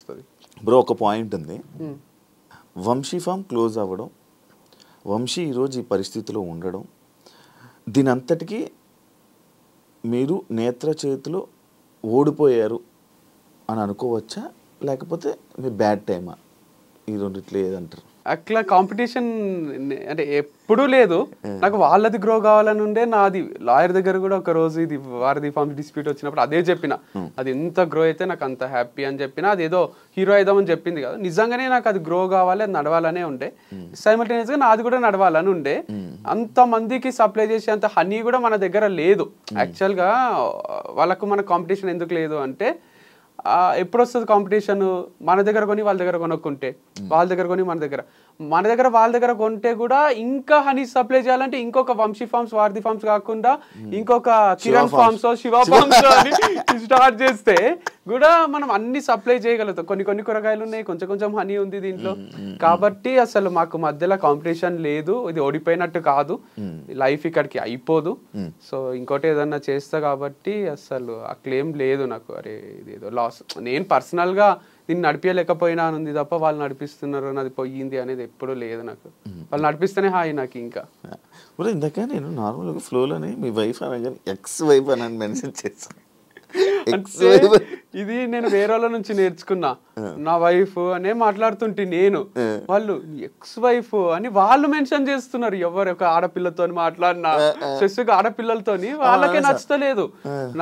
వస్తుంది. బ్రో ఒక పాయింట్ ఉంది, వంశీ ఫామ్ క్లోజ్ అవ్వడం, వంశీ ఈరోజు ఈ పరిస్థితిలో ఉండడం, దీని అంతటికీ మీరు నేత్ర చేతిలో ఓడిపోయారు అని అనుకోవచ్చా, లేకపోతే మీ బ్యాడ్ టైమా? ఈ రెండిట్లో ఏదంటారు? అట్లా కాంపిటీషన్ అంటే ఎప్పుడూ లేదు. నాకు వాళ్ళది గ్రో కావాలని ఉండే. నాది లాయర్ దగ్గర కూడా ఒక రోజు ఇది వారధి ఫార్మ్స్ డిస్ప్యూట్ వచ్చినప్పుడు అదే చెప్పిన, అది ఎంత గ్రో అయితే నాకు అంత హ్యాపీ అని చెప్పిన. అది ఏదో హీరో అయిదామని చెప్పింది కదా, నిజంగానే నాకు అది గ్రో కావాలి, అది నడవాలనే ఉండే. సైమల్టేనియస్గా నాది కూడా నడవాలని ఉండే. అంత మందికి సప్లై చేసే అంత హనీ కూడా మన దగ్గర లేదు. యాక్చువల్గా వాళ్ళకు మన కాంపిటీషన్ ఎందుకు లేదు అంటే, ఎప్పుడు వస్తుంది కాంపిటీషన్? మన దగ్గర కొని వాళ్ళ దగ్గర కొనుక్కుంటే, వాళ్ళ దగ్గర కొని మన దగ్గర వాళ్ళ దగ్గర కొంటే కూడా ఇంకా హనీ సప్లై చేయాలంటే ఇంకొక వంశీ ఫార్మ్స్ వారధి ఫార్మ్స్ కాకుండా ఇంకొక కిరణ్ ఫార్మ్స్ శివ ఫార్మ్స్ అని స్టార్ట్ చేస్తే కూడా మనం అన్ని సప్లై చేయగలుగుతాం. కొన్ని కూరగాయలు ఉన్నాయి, కొంచెం హనీ ఉంది దీంట్లో. కాబట్టి అసలు మాకు మధ్యలో కాంపిటీషన్ లేదు. ఇది ఓడిపోయినట్టు కాదు, లైఫ్ ఇక్కడికి అయిపోదు. సో ఇంకోటి ఏదన్నా చేస్తా కాబట్టి అసలు ఆ క్లెయిమ్ లేదు నాకు. అరే ఇదేదో లాస్, నేను పర్సనల్గా దీన్ని నడిపించలేకపోయినా ఉంది తప్ప వాళ్ళు నడిపిస్తున్నారు నాది పోయింది అనేది ఎప్పుడూ లేదు నాకు. వాళ్ళు నడిపిస్తేనే హాయి నాకు. ఇంకా ఇందాక నేను నార్మల్గా ఫ్లోలోనే మీ వైఫ్ అనగానే ఎక్స్ వైఫ్ అని మెన్షన్ చేస్తాను. ఇది నేను వేరే వాళ్ళ నుంచి నేర్చుకున్నా. నా వైఫ్ అనే మాట్లాడుతుంటే నేను, వాళ్ళు ఎక్స్ వైఫ్ అని వాళ్ళు మెన్షన్ చేస్తున్నారు. ఎవరు ఒక ఆడపిల్లతో మాట్లాడినా, స్పెసిఫిక్ ఆడపిల్లలతోని వాళ్ళకే నచ్చలేదు.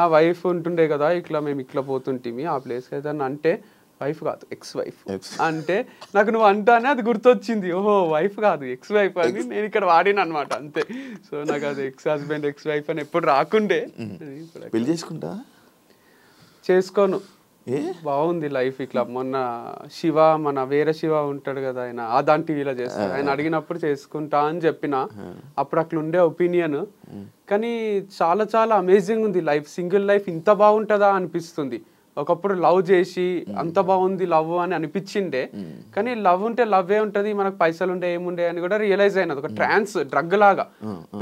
నా వైఫ్ ఉంటుండే కదా, ఇట్లా మేము ఇట్లా పోతుంటిమి ఆ ప్లేస్ అయితే అంటే, వైఫ్ కాదు ఎక్స్ వైఫ్ అంటే నాకు నువ్వు అంటానే అది గుర్తొచ్చింది. ఓహో వైఫ్ కాదు ఎక్స్ వైఫ్ అని నేను ఇక్కడ వాడిన అనమాట, అంతే. సో నాకు అది ఎక్స్ హస్బెండ్ ఎక్స్ వైఫ్ అని ఎప్పుడు రాకుండే. పెళ్లి చేసుకుంటా చేసుకోను, బాగుంది లైఫ్ ఇట్లా. మొన్న శివ, మన వేరే శివ ఉంటాడు కదా, ఆయన ఆదాన్ టీవీలో చేస్తాడు, ఆయన అడిగినప్పుడు చేసుకుంటా అని చెప్పిన. అప్పుడు అట్లా ఉండే ఒపీనియన్. కానీ చాలా చాలా అమేజింగ్ ఉంది లైఫ్. సింగిల్ లైఫ్ ఇంత బాగుంటుందా అనిపిస్తుంది. ఒకప్పుడు లవ్ చేసి అంత బాగుంది లవ్ అని అనిపించిండే, కానీ లవ్ ఉంటే లవ్వే ఉంటుంది, మనకు పైసలు ఉండే ఏముండే అని కూడా రియలైజ్ అయినది. ఒక డ్రగ్ లాగా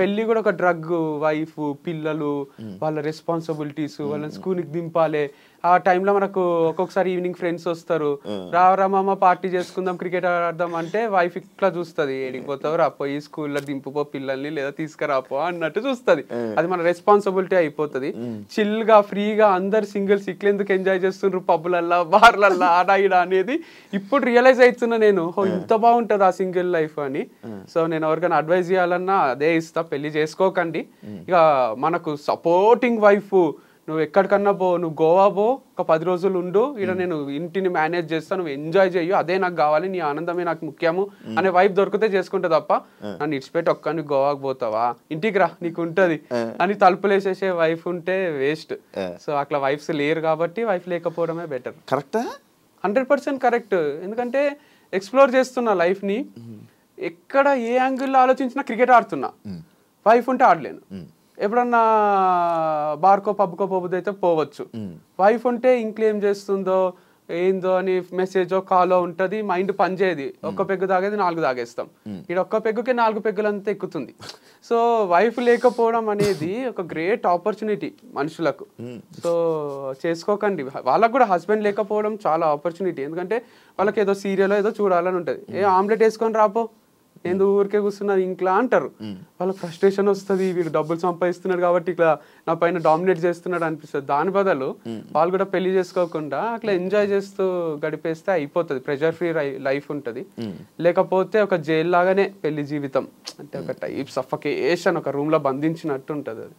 పెళ్లి కూడా ఒక డ్రగ్. వైఫ్, పిల్లలు, వాళ్ళ రెస్పాన్సిబిలిటీస్, వాళ్ళని స్కూల్కి దింపాలి. ఆ టైంలో మనకు ఒక్కొక్కసారి ఈవినింగ్ ఫ్రెండ్స్ వస్తారు, రామమ్మ పార్టీ చేసుకుందాం, క్రికెట్ ఆడదాం అంటే వైఫ్ ఇట్లా చూస్తుంది, ఏడిపోతావు రా పోయి స్కూల్లో దింపుపో పిల్లల్ని, లేదా తీసుకురాపో అన్నట్టు చూస్తుంది. అది మన రెస్పాన్సిబిలిటీ అయిపోతుంది. చిల్ గా ఫ్రీగా అందరు సింగిల్స్ ఇట్లెందుకు ఎంజాయ్ చేస్తుండ్రు పబ్బులల్లా బార్లల్లా ఆడ ఈడ అనేది ఇప్పుడు రియలైజ్ అవుతున్నా నేను, ఇంత బాగుంటుంది ఆ సింగిల్ లైఫ్ అని. సో నేను ఎవరికైనా అడ్వైజ్ చేయాలన్నా అదే ఇస్తా, పెళ్లి చేసుకోకండి. ఇక మనకు సపోర్టింగ్ వైఫ్, నువ్వు ఎక్కడికన్నా పో, నువ్వు గోవా పో, ఒక 10 రోజులు ఉండు, ఇక్కడ నేను ఇంటిని మేనేజ్ చేస్తాను, నువ్వు ఎంజాయ్ చెయ్యు, అదే నాకు కావాలి, నీ ఆనందమే నాకు ముఖ్యము అనే వైఫ్ దొరికితే చేసుకుంటే తప్ప, నన్ను ఇడిచిపెట్టి ఒక్కని గోవాకు పోతావా, ఇంటికి రా నీకు ఉంటది అని తలుపులేసేసే వైఫ్ ఉంటే వేస్ట్. సో అట్లా వైఫ్స్ లేరు కాబట్టి వైఫ్ లేకపోవడమే బెటర్. కరెక్టా? 100% కరెక్ట్. ఎందుకంటే ఎక్స్ప్లోర్ చేస్తున్నా లైఫ్ని. ఎక్కడ ఏ యాంగిల్లో ఆలోచించినా క్రికెట్ ఆడుతున్నా, వైఫ్ ఉంటే ఆడలేను. ఎప్పుడన్నా బార్కో పబ్కో పోబుద్ది అయితే పోవచ్చు. వైఫ్ ఉంటే ఇంట్లో ఏం చేస్తుందో ఏందో అని మెసేజో కాలో ఉంటుంది, మైండ్ పనిచేయదు. ఒక్క పెగ్గు తాగేది 4 తాగేస్తాం, ఇక్కడ ఒక్క పెగ్గుకి 4 పెగ్గులంతా ఎక్కుతుంది. సో వైఫ్ లేకపోవడం అనేది ఒక గ్రేట్ ఆపర్చునిటీ మనుషులకు. సో చేసుకోకండి. వాళ్ళకు కూడా హస్బెండ్ లేకపోవడం చాలా ఆపర్చునిటీ. ఎందుకంటే వాళ్ళకి ఏదో సీరియల్ ఏదో చూడాలని ఉంటుంది, ఏ ఆమ్లెట్ వేసుకొని రాపో, ఏందో ఊరికే కూర్చున్నది ఇంట్లో అంటారు. వాళ్ళకి ఫ్రస్ట్రేషన్ వస్తుంది, వీడు డబ్బులు సంపాదిస్తున్నాడు కాబట్టి ఇట్లా నా పైన డామినేట్ చేస్తున్నాడు అనిపిస్తుంది. దాని బదులు వాళ్ళు కూడా పెళ్లి చేసుకోకుండా అట్లా ఎంజాయ్ చేస్తూ గడిపేస్తే అయిపోతుంది, ప్రెషర్ ఫ్రీ లైఫ్ ఉంటుంది. లేకపోతే ఒక జైలు లాగానే పెళ్లి జీవితం, అంటే ఒక టైప్ సఫకేషన్, ఒక రూమ్ లో బంధించినట్టు ఉంటుంది అది.